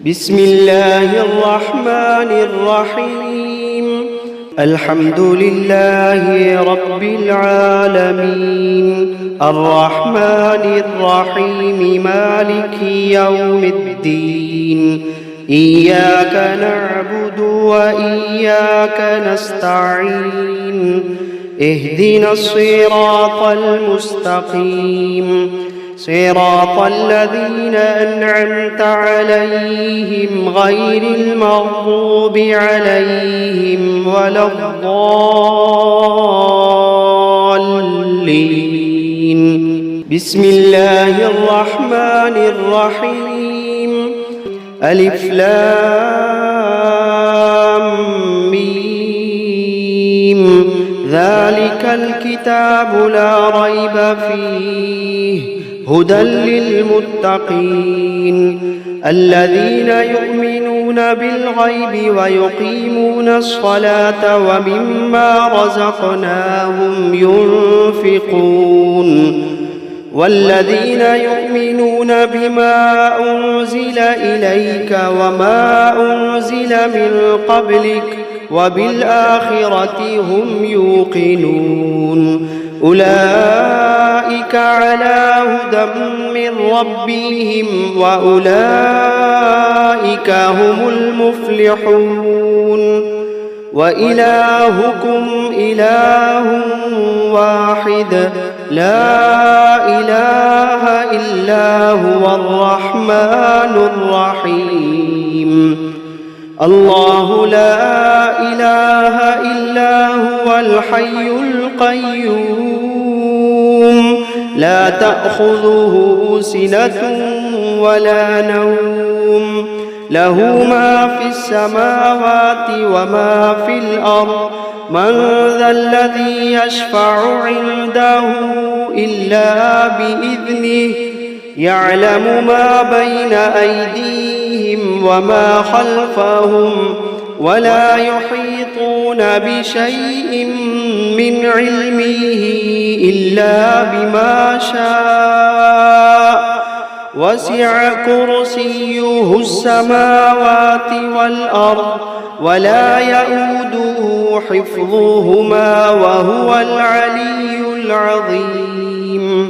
بسم الله الرحمن الرحيم. الحمد لله رب العالمين، الرحمن الرحيم، مالك يوم الدين. إياك نعبد وإياك نستعين. اهدنا الصراط المستقيم، صراط الذين أنعمت عليهم غير المغضوب عليهم ولا الضالين. بسم الله الرحمن الرحيم. ألف لام ميم. ذلك الكتاب لا ريب فيه هدى للمتقين الذين يؤمنون بالغيب ويقيمون الصلاة ومما رزقناهم ينفقون والذين يؤمنون بما أنزل إليك وما أنزل من قبلك وبالآخرة هم يوقنون أولئك على هدى من ربهم وأولئك هم المفلحون. وإلهكم إله واحد لا إله إلا هو الرحمن الرحيم. الله لا إله إلا هو الحي القيوم لا تأخذه سنة ولا نوم له ما في السماوات وما في الأرض من ذا الذي يشفع عنده إلا بإذنه يعلم ما بين أيديهم وما خلفهم ولا يحيطون بشيء من علمه إلا بما شاء وسع كرسيه السماوات والأرض ولا يؤوده حفظهما وهو العلي العظيم.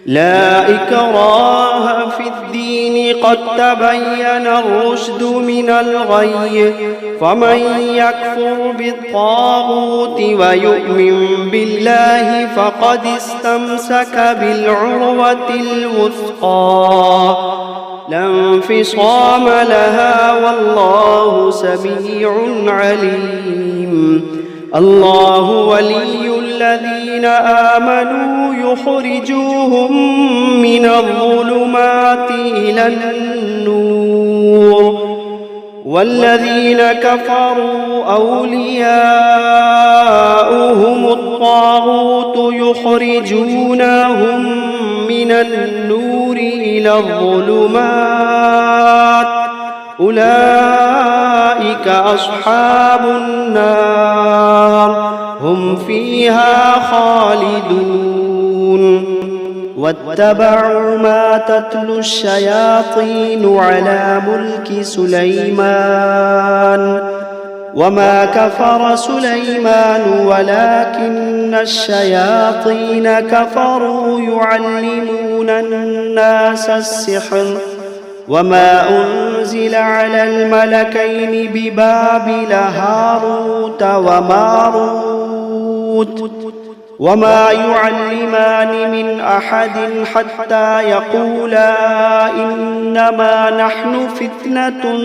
لا إكراه في الدين قد تبين الرشد من الغي فمن يكفر بالطاغوت ويؤمن بالله فقد استمسك بالعروة الوثقى لا انفصام لها والله سميع عليم. الله ولي الذين آمنوا يخرجوهم من الظلمات إلى النور والذين كفروا أولياؤهم الطاغوت يخرجونهم من النور إلى الظلمات أولئك أصحاب النار هم فيها خالدون. واتبعوا ما تتلو الشياطين على ملك سليمان وما كفر سليمان ولكن الشياطين كفروا يعلمون الناس السحر وما أنزل على الملكين ببابل هاروت وماروت وما يعلمان من أحد حتى يقولا إنما نحن فتنة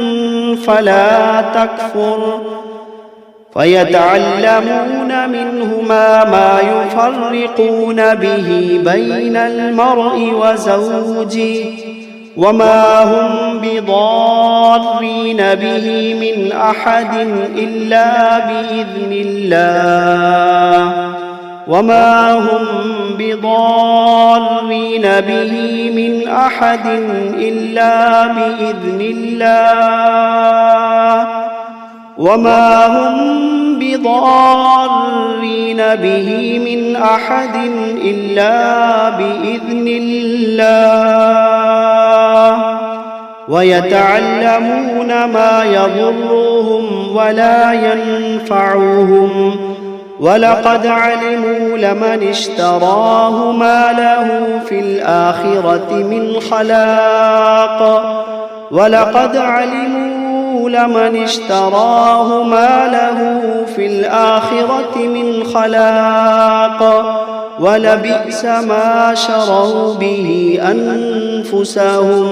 فلا تكفر فيتعلمون منهما ما يفرقون به بين المرء وزوجه وما هم بضارين به من أحد إلا بإذن الله وما هم بضارين به من أحد إلا بإذن الله وما هم بضارين به من أحد إلا بإذن الله ويتعلمون ما يضرهم ولا ينفعهم ولقد علموا لمن اشتراه ما له في الآخرة من خلاق ولقد علموا لمن اشتراه ما له في الآخرة من خلاق ولبئس ما شروا به أنفسهم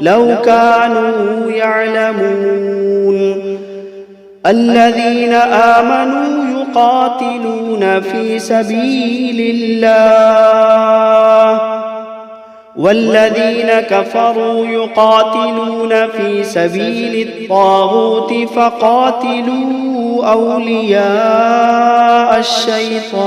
لو كانوا يعلمون الذين آمنوا يقاتلون في سبيل الله والذين كفروا يقاتلون في سبيل الطاغوت فقاتلوا أولياء الشيطان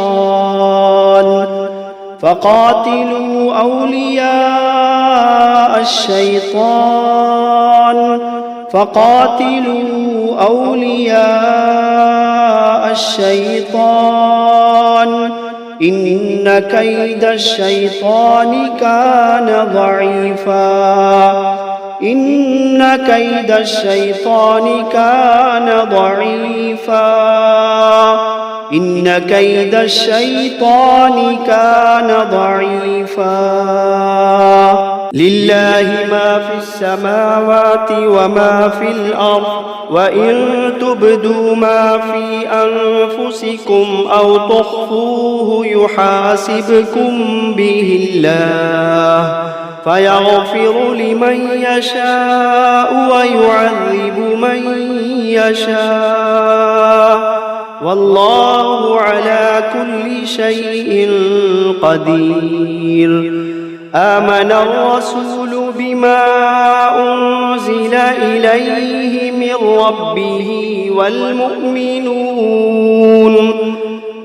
إن كيد الشيطان كان ضعيفا لله ما في السماوات وما في الأرض وإن تبدوا ما في أنفسكم أو تخفوه يحاسبكم به الله فيغفر لمن يشاء ويعذب من يشاء والله على كل شيء قدير آمن الرسول بما أنزل إليه من ربه والمؤمنون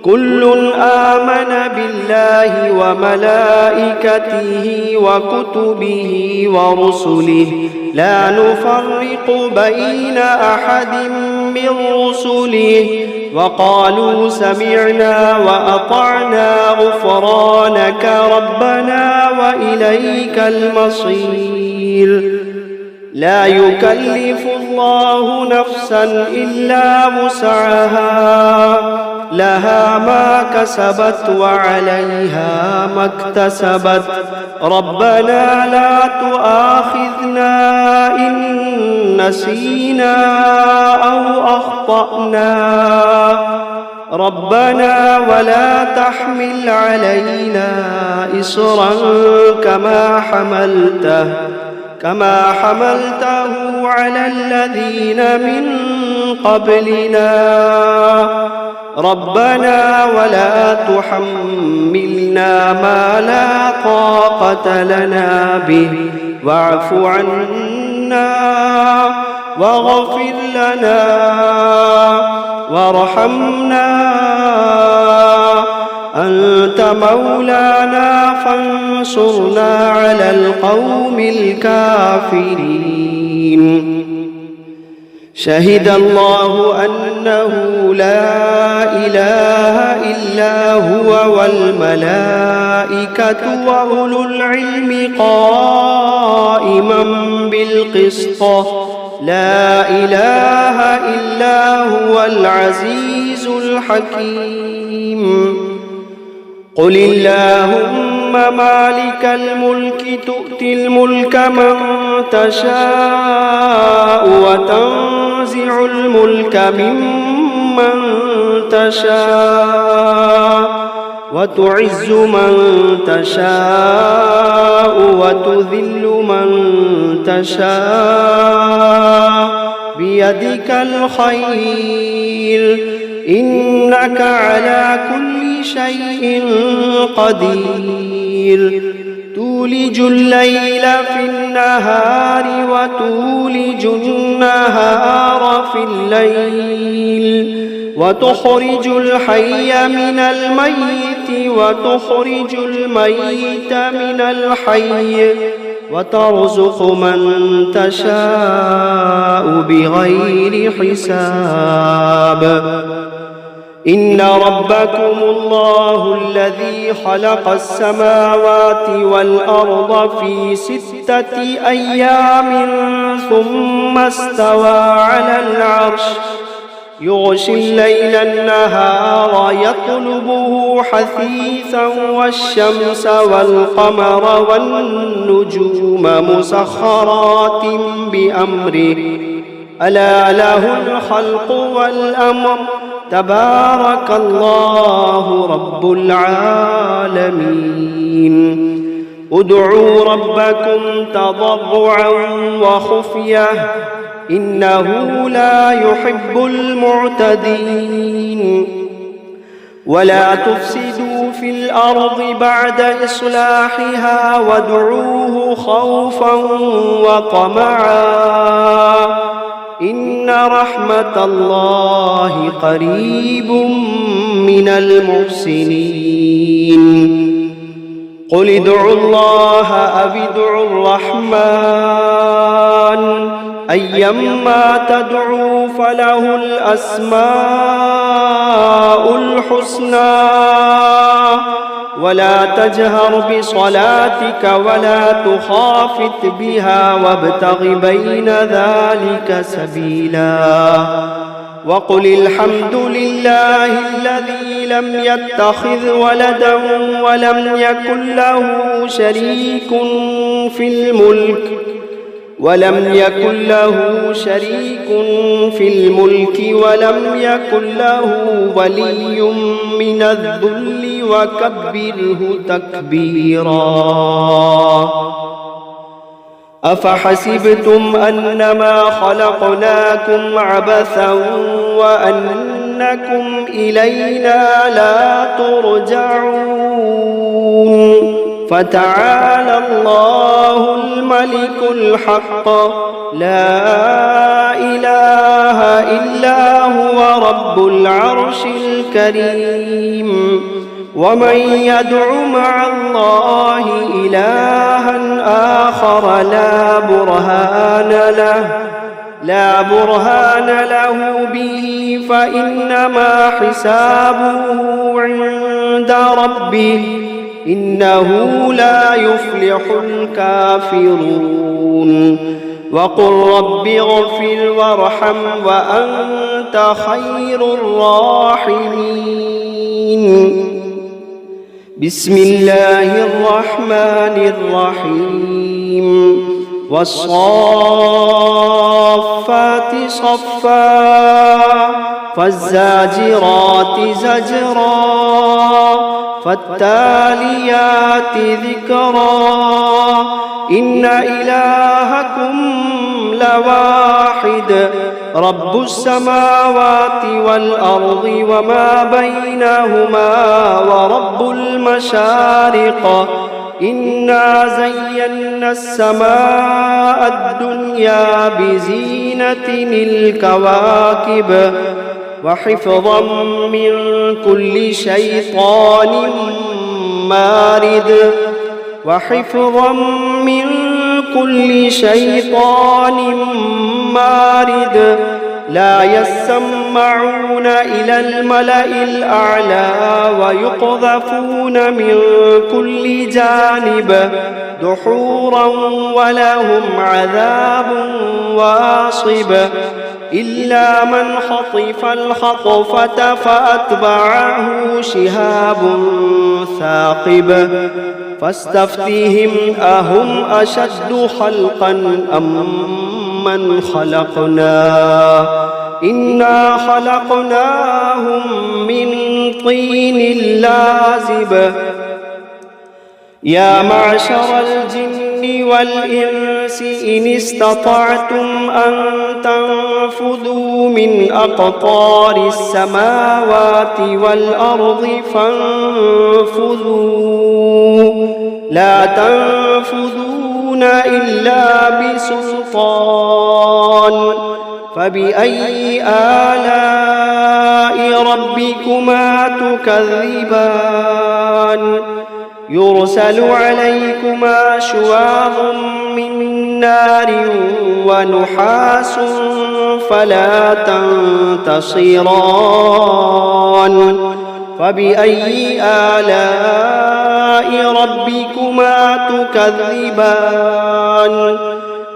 كل آمن بالله وملائكته وكتبه ورسله لا نفرق بين أحد من رسله وقالوا سمعنا وأطعنا غفرانك ربنا وإليك المصير لا يكلف الله نفسا إلا وسعها لها ما كسبت وعليها ما اكتسبت ربنا لا تؤاخذنا إن نسينا أو أخطأنا ربنا ولا تحمل علينا إصرا كما حملته على الذين من قبلنا ربنا ولا تحملنا ما لا طاقة لنا به واعف عنا واغفر لنا وارحمنا أنت مولانا فانصرنا على القوم الكافرين شهد الله أنه لا إله إلا هو والملائكة وأولو العلم قائما بالقسط لا إله إلا هو العزيز الحكيم قل اللهم مالك الملك تؤتي الملك من تشاء وتنزع الملك ممن تشاء وتعز من تشاء وتذل من تشاء بيدك الخير إنك على كل شيء قدير تولج الليل في النهار وتولج النهار في الليل وتخرج الحي من الميت وتخرج الميت من الحي وترزق من تشاء بغير حساب إن ربكم الله الذي خلق السماوات والأرض في 6 أيام ثم استوى على العرش يغشي الليل النهار يطلبه حثيثا والشمس والقمر والنجوم مسخرات بأمره ألا له الخلق والأمر تبارك الله رب العالمين ادعوا ربكم تضرعا وخفية إنه لا يحب المعتدين ولا تفسدوا في الأرض بعد إصلاحها وادعوه خوفا وطمعا إن رحمة الله قريب من المحسنين قل ادعوا الله أو ادعوا الرحمن أيما تدعوا فله الأسماء الحسنى ولا تجهر بصلاتك ولا تخافت بها وابتغ بين ذلك سبيلا وقل الحمد لله الذي لم يتخذ ولدا ولم يكن له شريك في الملك ولم يكن ولم يكن له ولي من الذل وكبره تكبيرا أفحسبتم أنما خلقناكم عبثا وأنكم إلينا لا ترجعون فتعالى الله الملك الحق لا إله إلا هو رب العرش الكريم ومن يدع مع الله إلها آخر لا برهان له به فإنما حسابه عند ربه إنه لا يفلح الكافرون وقل رب اغفر وارحم وأنت خير الراحمين بسم الله الرحمن الرحيم والصافات صفا فالزاجرات زجرا فالتاليات ذكرا إن إلهكم لواحد رب السماوات والأرض وما بينهما ورب المشارق إنا زينا السماء الدنيا بزينة الكواكب وحفظا من كل شيطان مارد لا يسمعون إلى الملأ الأعلى ويقذفون من كل جانب دحورا ولهم عذاب واصب إلا من خطف الخطفة فأتبعه شهاب ثاقب فاستفتهم أهم أشد خلقا أم من خلقنا إنا خلقناهم من طين لازب يا معشر الجن والإنس إن استطعتم أن تنفذوا من أقطار السماوات والأرض فانفذوا لا تنفذون إلا بسلطان فبأي آلاء ربكما تكذبان يرسل عليكما شواظ من نار ونحاس فلا تنتصران فبأي آلاء ربكما تكذبان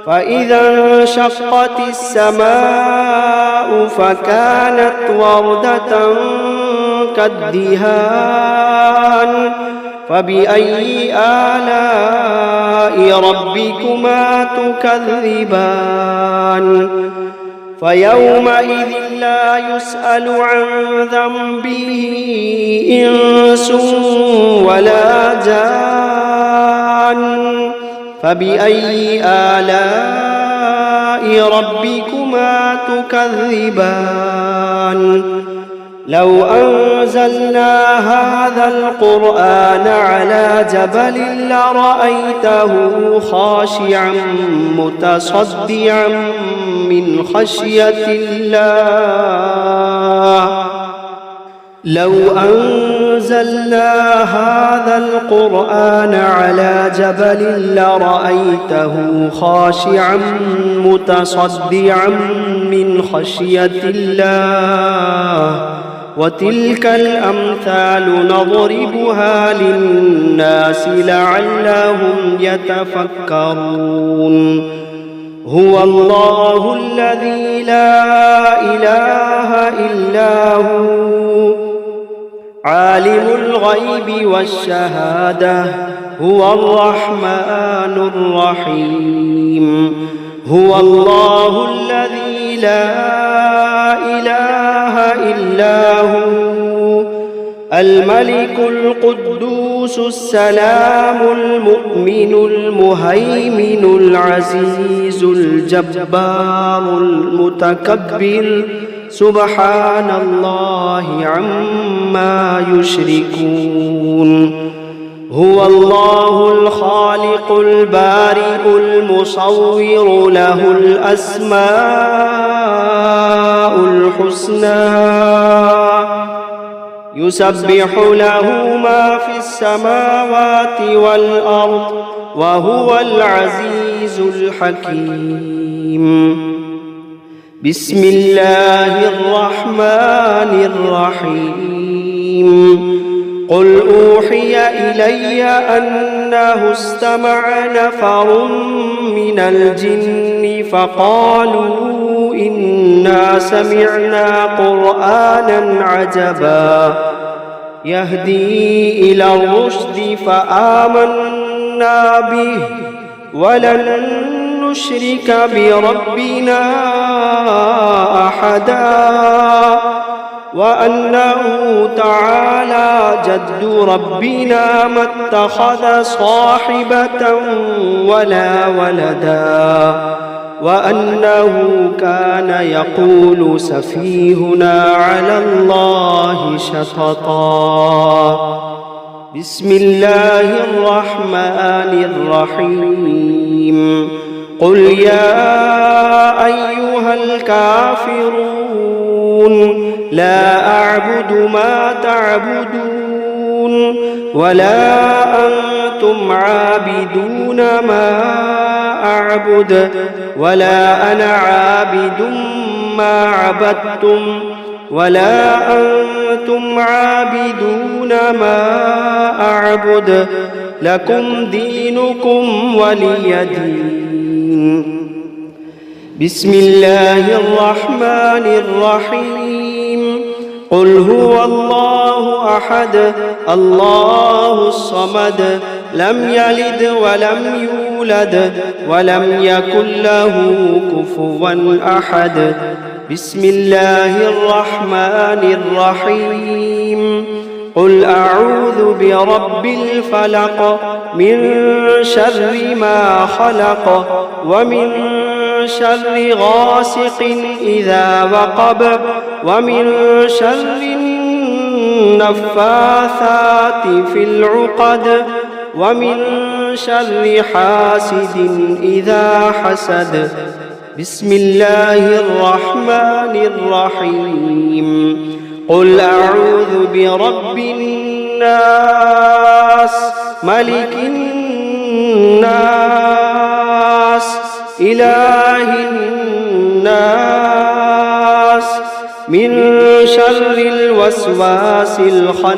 فإذا انشقت السماء فكانت وردة كالدهان فبأي آلاء ربكما تكذبان فيومئذ لا يسأل عن ذنبه إنس ولا جان فبأي آلاء ربكما تكذبان لو أنزلنا هذا القرآن على جبل لرأيته خاشعا متصدعا من خشية الله لو أنزلنا هذا القرآن على جبل لرأيته خاشعا متصدعا من خشية الله وتلك الأمثال نضربها للناس لعلهم يتفكرون هو الله الذي لا إله إلا هو عالم الغيب والشهادة هو الرحمن الرحيم هو الله الذي لا إله إلا هو الملك القدوس السلام المؤمن المهيمن العزيز الجبار المتكبر سبحان الله عما يشركون هو الله الخالق البارئ المصور له الأسماء الحسنى يسبح له ما في السماوات والأرض وهو العزيز الحكيم بسم الله الرحمن الرحيم قل أوحي إلي أنه استمع نفر من الجن فقالوا إنا سمعنا قرآنا عجبا يهدي إلى الرشد فآمنا به ولن نشرك بربنا أحدا وأنه تعالى جد ربنا ما اتخذ صاحبة ولا ولدا وأنه كان يقول سفيهنا على الله شططا بسم الله الرحمن الرحيم قل يا أيها الكافرون لا أعبد ما تعبدون ولا أنتم عابدون ما أعبد ولا أنا عابد ما عبدتم ولا أنتم عابدون ما أعبد لكم دينكم ولي دين بسم الله الرحمن الرحيم قل هو الله أحد الله الصمد لم يلد ولم يولد ولم يكن له كفوا أحد بسم الله الرحمن الرحيم قل أعوذ برب الفلق من شر ما خلق ومن شر غاسق إذا وقب ومن شر النفاثات في العقد ومن شر حاسد إذا حسد بسم الله الرحمن الرحيم قل أعوذ برب الناس ملك الناس إله الناس من شر الوسواس الخناس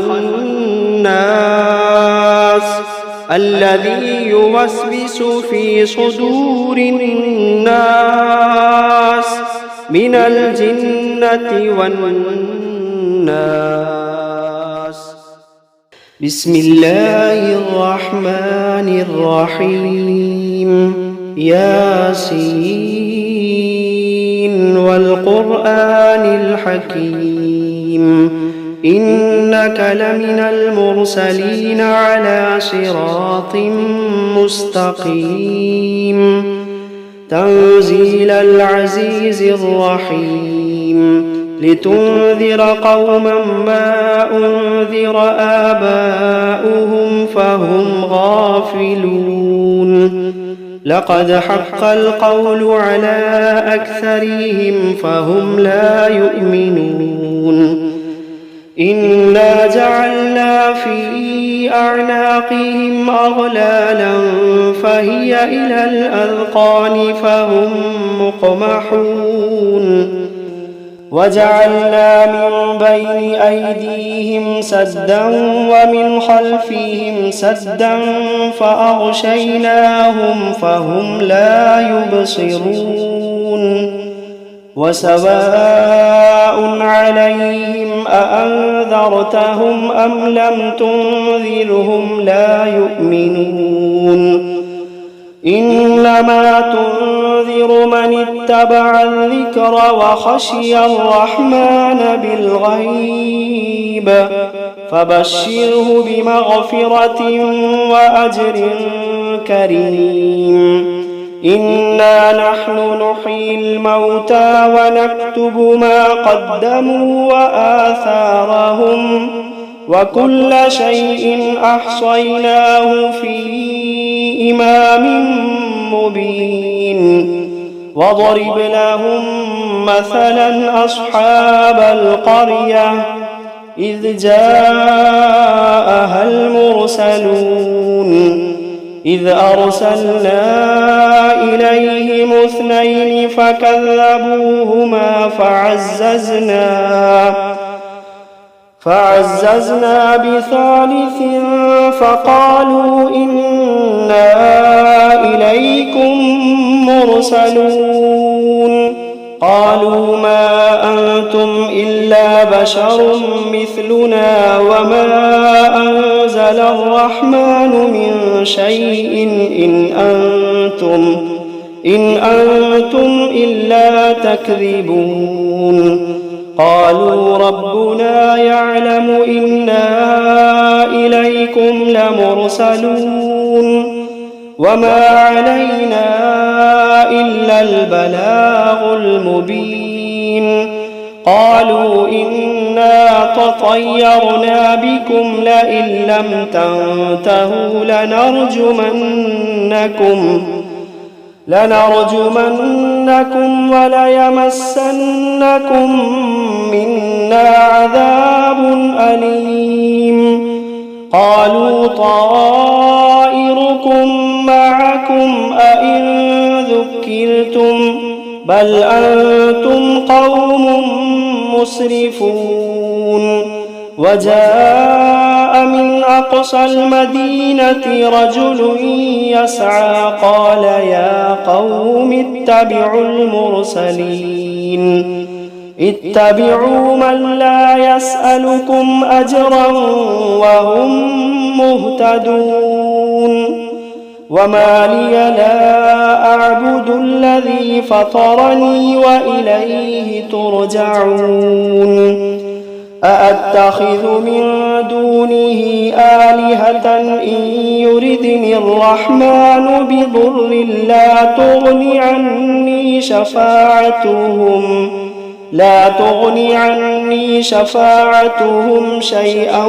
الذي يوسوس في صدور الناس من الجنة والناس. بسم الله الرحمن الرحيم. ياسين والقرآن الحكيم إنك لمن المرسلين على صراط مستقيم تنزيل العزيز الرحيم لتنذر قوما ما أنذر آباؤهم فهم غافلون لقد حق القول على أكثرهم فهم لا يؤمنون إنا جعلنا في أعناقهم أغلالا فهي إلى الأذقان فهم مقمحون وجعلنا من بين أيديهم سدا ومن خلفهم سدا فأغشيناهم فهم لا يبصرون وسواء عليهم أأنذرتهم أم لم تنذرهم لا يؤمنون إنما تنذر من اتبع الذكر وخشي الرحمن بالغيب فبشره بمغفرة وأجر كريم إنا نحن نحيي الموتى ونكتب ما قدموا وآثارهم وكل شيء أحصيناه في إمام مبين واضرب لهم مثلا أصحاب القرية إذ جاءها المرسلون إذ أرسلنا إليهم 2 فكذبوهما فعززنا بثالث فقالوا إنا إليكم مرسلون قالوا ما أنتم إلا بشر مثلنا وما أنزل الرحمن من شيء إن أنتم إلا تكذبون قالوا ربنا يعلم إنا إليكم لمرسلون وما علينا إلا البلاغ المبين قالوا إنا تطيرنا بكم لئن لم تنتهوا لنرجمنكم وليمسنكم منا عذاب أليم قالوا طائركم معكم أئن ذكرتم بل أنتم قوم مسرفون وجاء من أقصى المدينة رجل يسعى قال يا قوم اتبعوا من لا يسألكم أجرا وهم مهتدون وما لي لا أعبد الذي فطرني وإليه ترجعون أأتخذ من دونه آلهة إن يردني الرحمن بضر لا تغني عني شفاعتهم شيئا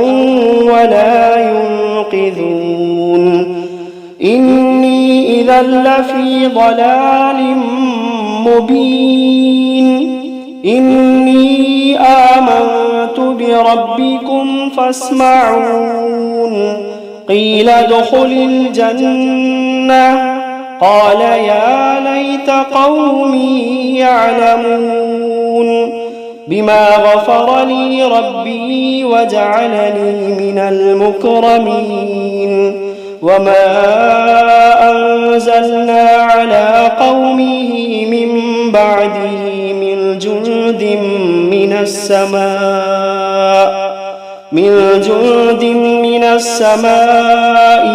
ولا ينقذون إني إذا لفي ضلال مبين إني آمنت بربكم فاسمعون قيل ادخل الجنة قال يا ليت قومي يعلمون بما غفر لي ربي وجعلني من المكرمين وما أنزلنا على قومه من بعده من جند من السماء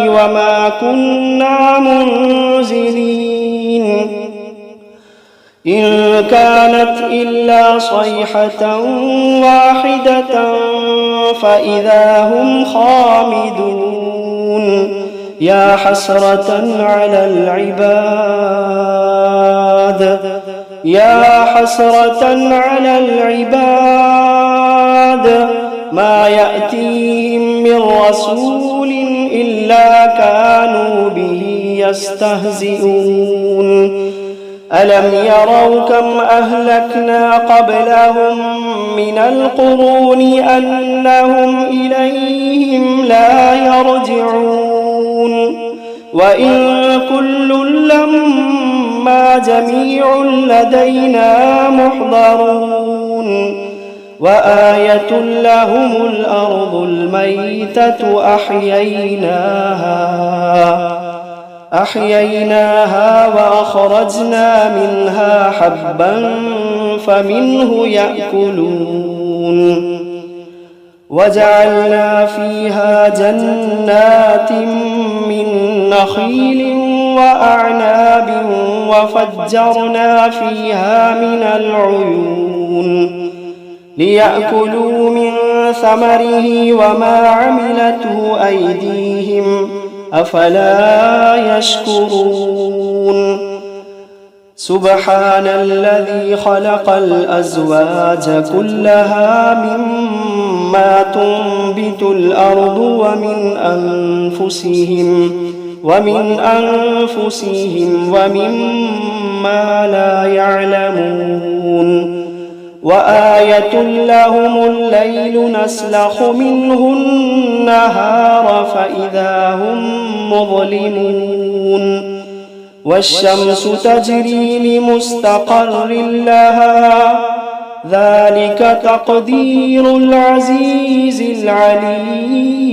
وما كنا منزلين إن كانت إلا صيحة واحدة فإذا هم خامدون يا حسرة على العباد ما يأتيهم من رسول إلا كانوا به يستهزئون ألم يروا كم أهلكنا قبلهم من القرون أنهم إليهم لا يرجعون وإن كل لما جميع لدينا محضرون وآية لهم الأرض الميتة أحييناها وأخرجنا منها حبا فمنه يأكلون وجعلنا فيها جنات من نخيل وأعناب وفجرنا فيها من العيون ليأكلوا من ثمره وما عملته أيديهم أفلا يشكرون سبحان الذي خلق الأزواج كلها مما تنبت الأرض ومن أنفسهم ومما لا يعلمون وآية لهم الليل نسلخ منه النهار فإذا هم مظلمون والشمس تجري لمستقر لها ذلك تقدير العزيز العليم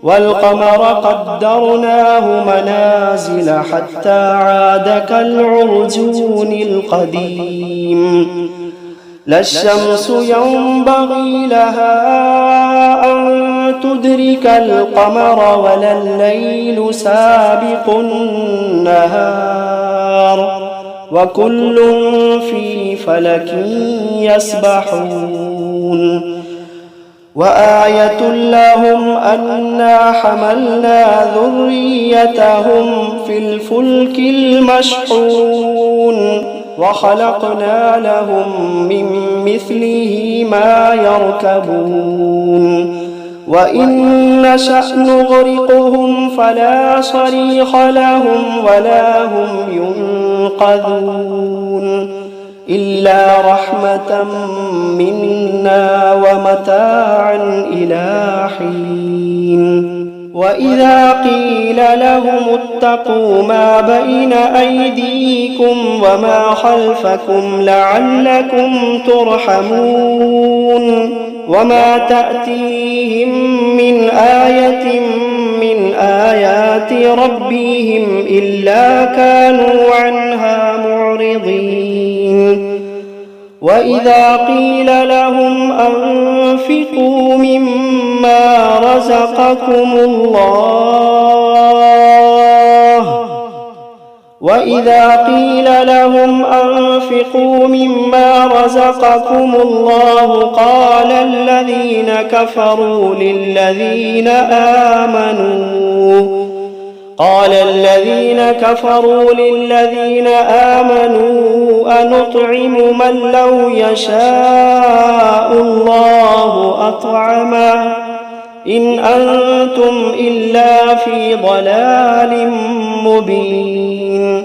والقمر قدرناه منازل حتى عاد كالعرجون القديم لا الشمس ينبغي لها أن تدرك القمر ولا الليل سابق النهار وكل في فلك يسبحون وآية لهم أنا حملنا ذريتهم في الفلك المشحون وخلقنا لهم من مثله ما يركبون وإن نشأ نغرقهم فلا صريخ لهم ولا هم ينقذون إلا رحمة منا ومتاعا إلى حين وإذا قيل لهم اتقوا ما بين أيديكم وما خلفكم لعلكم ترحمون وما تأتيهم من آية من آيات ربهم إلا كانوا عنها معرضين وإذا قيل لهم أنفقوا مما رزقكم الله قال الذين كفروا للذين آمنوا أنطعم من لو يشاء الله أطعمه إن أنتم إلا في ضلال مبين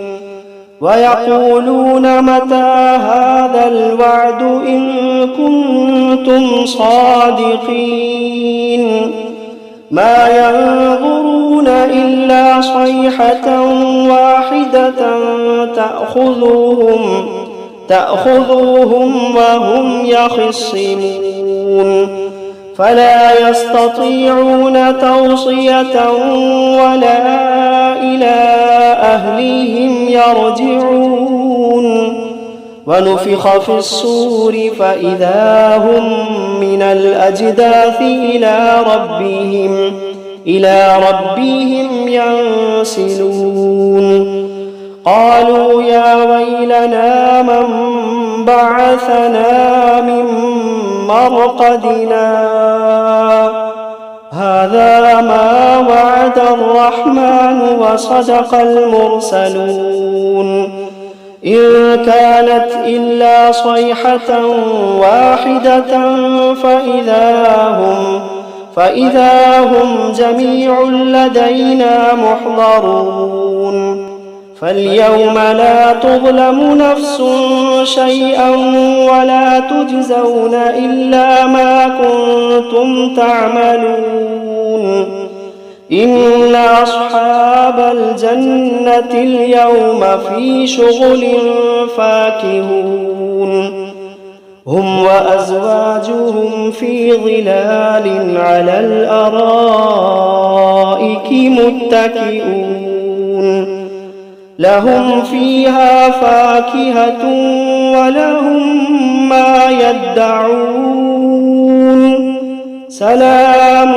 ويقولون متى هذا الوعد إن كنتم صادقين ما ينظرون إلا صيحة واحدة تأخذهم وهم يخصمون فلا يستطيعون توصية ولا إلى أهلهم يرجعون ونفخ في الصور فإذا هم من الأجداث إلى ربهم ينسلون قالوا يا ويلنا من بعثنا من مرقدنا هذا ما وعد الرحمن وصدق المرسلون إن كانت إلا صيحة واحدة فإذا هم جميع لدينا محضرون فاليوم لا تظلم نفس شيئا ولا تجزون إلا ما كنتم تعملون إن أصحاب الجنة اليوم في شغل فاكهون هم وأزواجهم في ظلال على الأرائك متكئون لهم فيها فاكهة ولهم ما يدعون سلام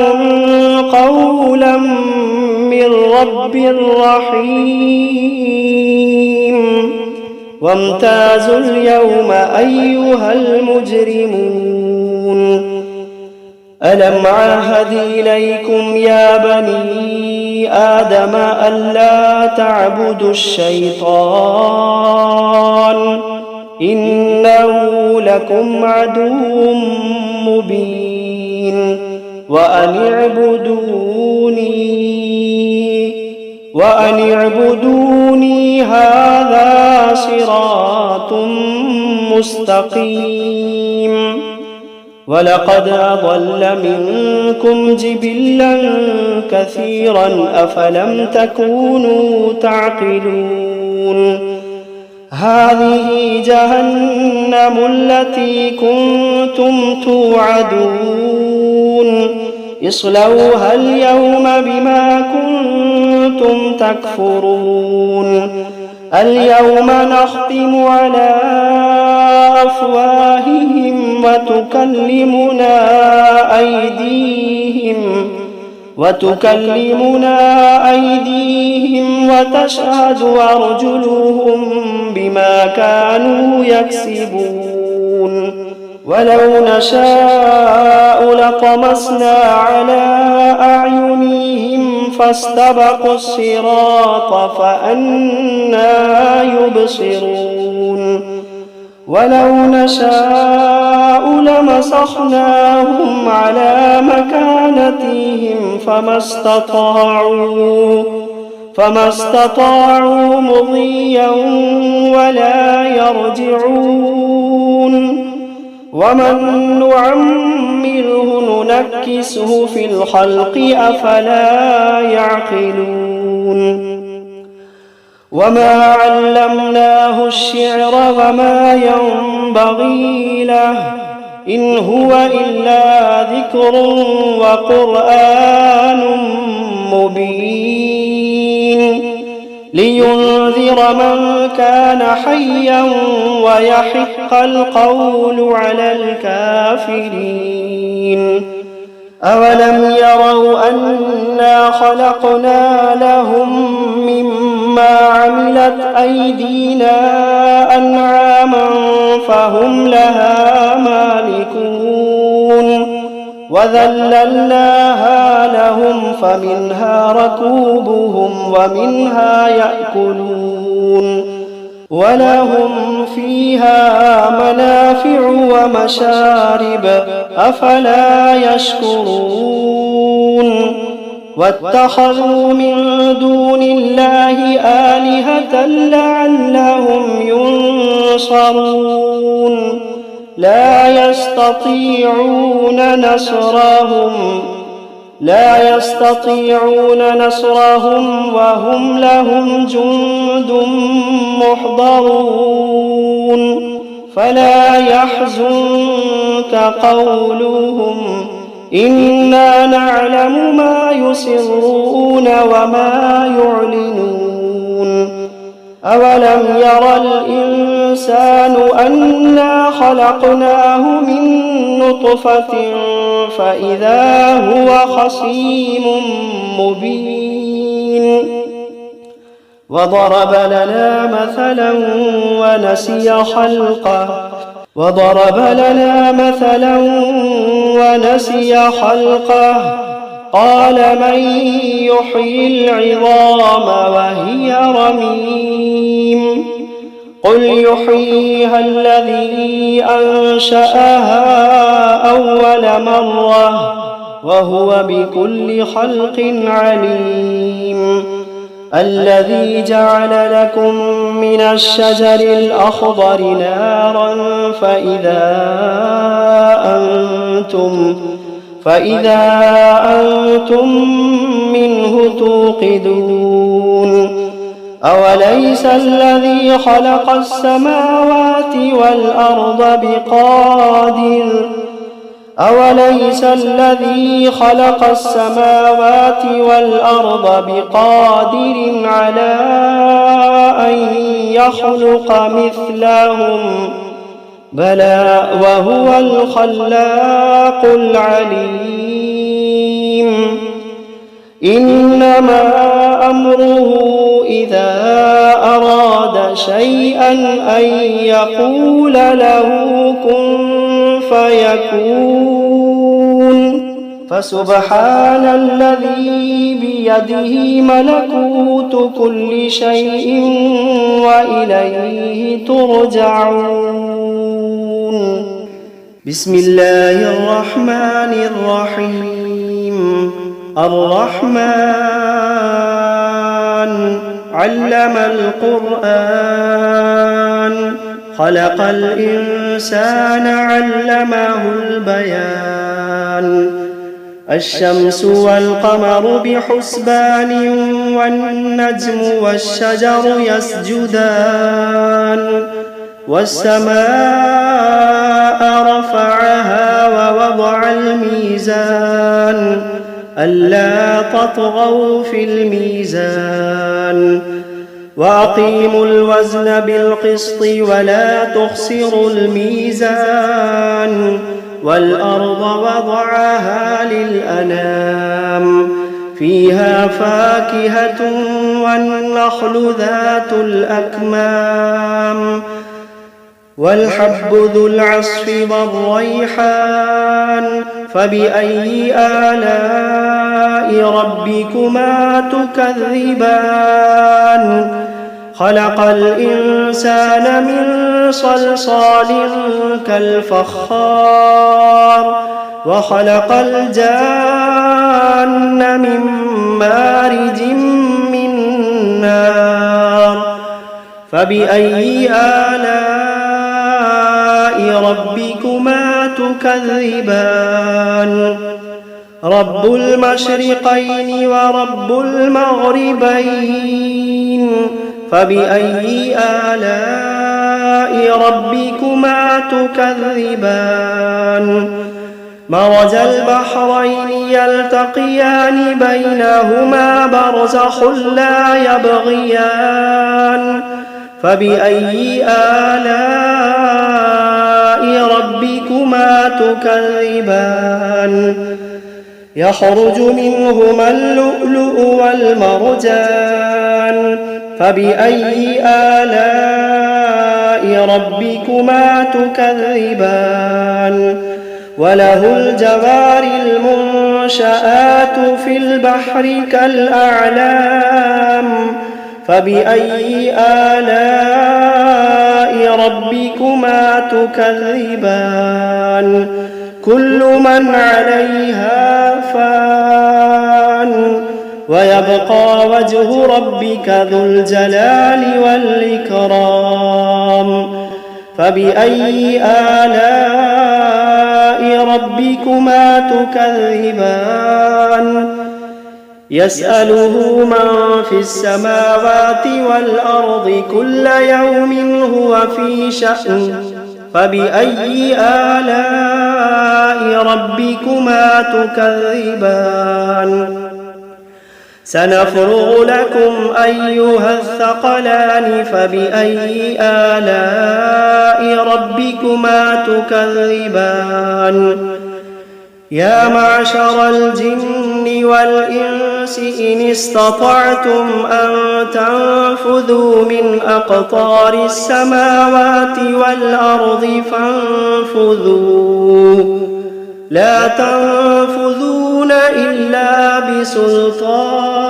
قولا من رب رحيم وامتازوا اليوم أيها المجرمون ألم عهد إليكم يا بني آدم ألا تعبدوا الشيطان إنه لكم عدو مبين وأن اعبدوني هذا صراط مستقيم ولقد أضل منكم جبلا كثيرا أفلم تكونوا تعقلون هذه جهنم التي كنتم توعدون اصلوها اليوم بما كنتم تكفرون اليوم نختم على أفواههم وتكلمنا أيديهم وتشهد أرجلهم بما كانوا يكسبون ولو نشاء لطمسنا على أعينهم فاستبقوا الصراط فأنى يبصرون ولو نشاء لمسخناهم على مكانتهم فما استطاعوا مضيا ولا يرجعون ومن نعمره ننكسه في الخلق أفلا يعقلون وما علمناه الشعر وما ينبغي له إن هو إلا ذكر وقرآن مبين لينذر من كان حيا ويحق القول على الكافرين أولم يروا أنا خلقنا لهم مما عملت أيدينا أنعاما فهم لها مالكون وذللناها لهم فمنها ركوبهم ومنها يأكلون ولهم فيها منافع ومشارب أفلا يشكرون واتخذوا من دون الله آلهة لعلهم ينصرون لا يستطيعون نصرهم لا يستطيعون نصرهم وهم لهم جند محضرون فلا يحزنك قولهم إنا نعلم ما يسرون وما يعلنون أولم ير الإنسان أنا خلقناه من نطفة فإذا هو خصيم مبين وضرب لنا مثلا ونسي خلقه قال من يحيي العظام وهي رميم قل يحييها الذي أنشأها أول مرة وهو بكل خلق عليم الذي جعل لكم من الشجر الأخضر نارا فإذا أنتم منه توقدون أوليس الذي خلق السماوات والأرض بقادر على أن يخلق مثلهم بلى وهو الخلاق العليم إنما أمره إذا أراد شيئا أن يقول له كن فيكون فسبحان الذي بيده ملكوت كل شيء وإليه ترجعون بسم الله الرحمن الرحيم الرحمن علم القرآن خلق الإنسان علمه البيان الشمس والقمر بحسبان والنجم والشجر يسجدان والسماء رفعها ووضع الميزان ألا تطغوا في الميزان وأقيموا الوزن بالقسط ولا تخسروا الميزان والأرض وضعها للأنام فيها فاكهة والنخل ذات الأكمام والحب ذو العصف والريحان فبأي آلاء ربكما تكذبان خلق الإنسان من صلصال كالفخار وخلق الجان من مارج من نار فبأي آلاء ربكما تكذبان رب المشرقين ورب المغربين فبأي آلاء ربكما تكذبان مرج البحرين يلتقيان بينهما برزخ لا يبغيان فبأي آلاء ربكما تكذبان يخرج منهما اللؤلؤ والمرجان فبأي آلاء ربكما تكذبان وله الجوار المنشآت في البحر كالأعلام فبأي آلاء ربكما تكذبان كل من عليها فان ويبقى وجه ربك ذو الجلال والإكرام فبأي آلاء ربكما تكذبان يسأله من في السماوات والأرض كل يوم هو في شأن فبأي آلاء ربكما تكذبان سنفرغ لكم أيها الثقلان فبأي آلاء ربكما تكذبان يا معشر الجن والإنس إن استطعتم أن تنفذوا من أقطار السماوات والأرض فانفذوا لا تنفذون إلا بسلطان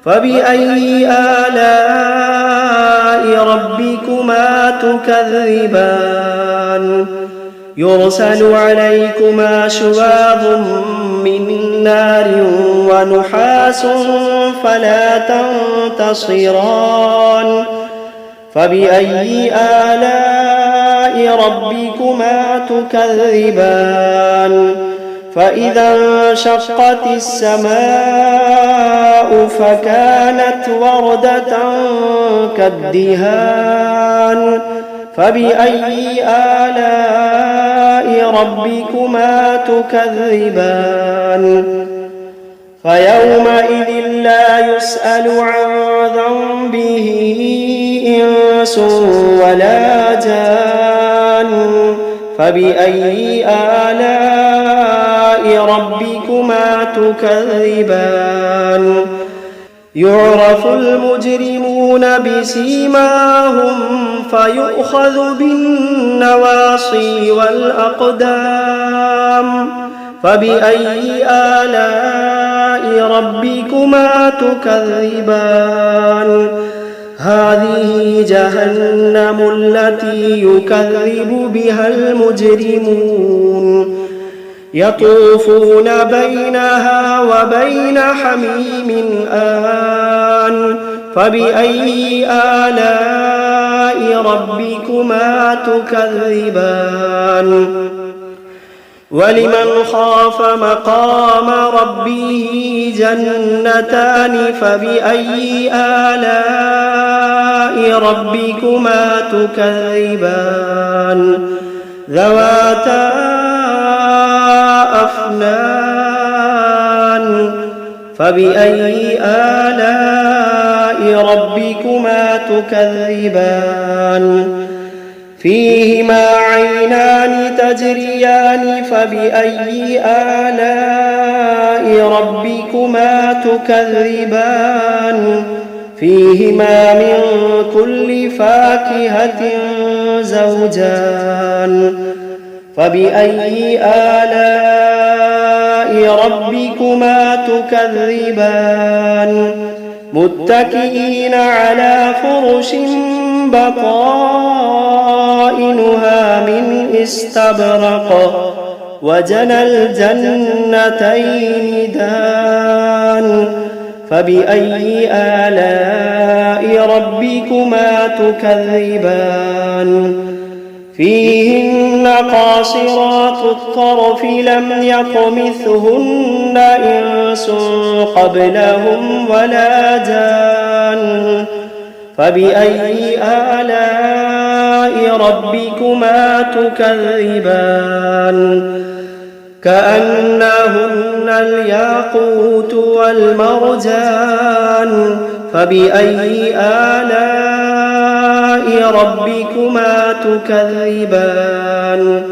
فبأي آلاء ربكما تكذبان يرسل عليكما شواظ من نار ونحاس فلا تنتصران فبأي آلاء ربكما تكذبان فإذا انشقت السماء فكانت وردة كالدهان فبأي آلاء ربكما تكذبان فيومئذ لا يسأل عن ذنبه إنس ولا جان فبأي آلاء ربكما تكذبان يعرف المجرمون بسيماهم فيؤخذ بالنواصي والأقدام فبأي آلاء ربكما تكذبان هذه جهنم التي يكذب بها المجرمون يطوفون بينها وبين حميم آن فبأي آلاء ربكما تكذبان ولمن خاف مقام ربه جنتان فبأي آلاء ربكما تكذبان ذواتا أفنان فبأي آلاء ربكما تكذبان فيهما عينان تجريان فبأي آلاء ربكما تكذبان فيهما من كل فاكهة زوجان فبأي آلاء ربكما تكذبان متكئين على فرش بطائنها من استبرق وجنى الجنتين دان فبأي آلاء ربكما تكذبان فيهن قاصرات الطرف لم يطمثهن إنس قبلهم ولا جان فبأي آلاء ربكما تكذبان كأنهن الياقوت والمرجان فبأي آلاء ربكما تكذبان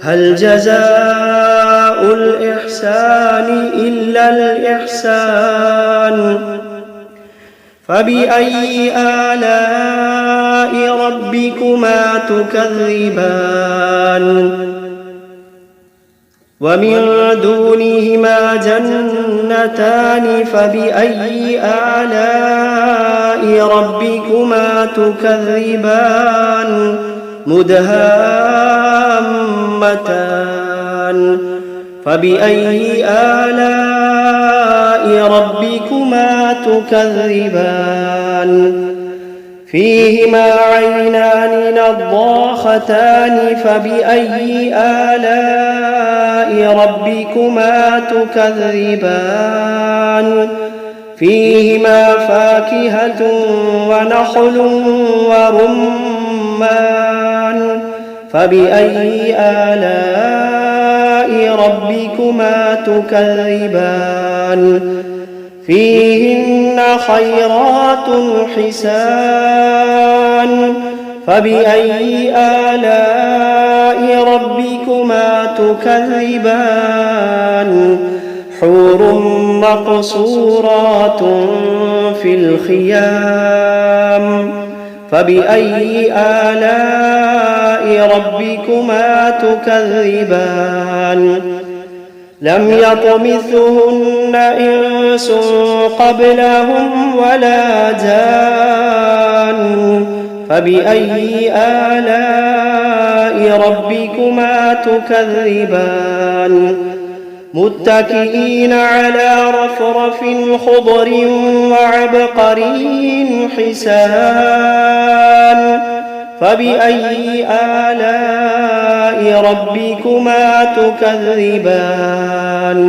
هل جزاء الإحسان إلا الإحسان فبأي آلاء ربكما تكذبان ومن دونهما جنتان فبأي آلاء ربكما تكذبان مدهامتان فبأي آلاء ربكما تكذبان فيهما عينان نضاختان فبأي آلاء ربكما تكذبان فيهما فاكهة ونخل ورمان فبأي آلاء ربكما تكذبان فيهن خيرات حسان فبأي آلاء ربكما تكذبان حور مقصورات في الخيام فبأي آلاء ربكما تكذبان لم يطمثهن إنس قبلهم ولا جان فبأي آلاء ربكما تكذبان متكئين على رفرف خضر وعبقري حسان فبأي آلاء ربكما تكذبان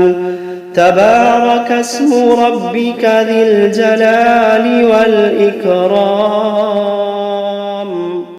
تبارك اسم ربك ذي الجلال والإكرام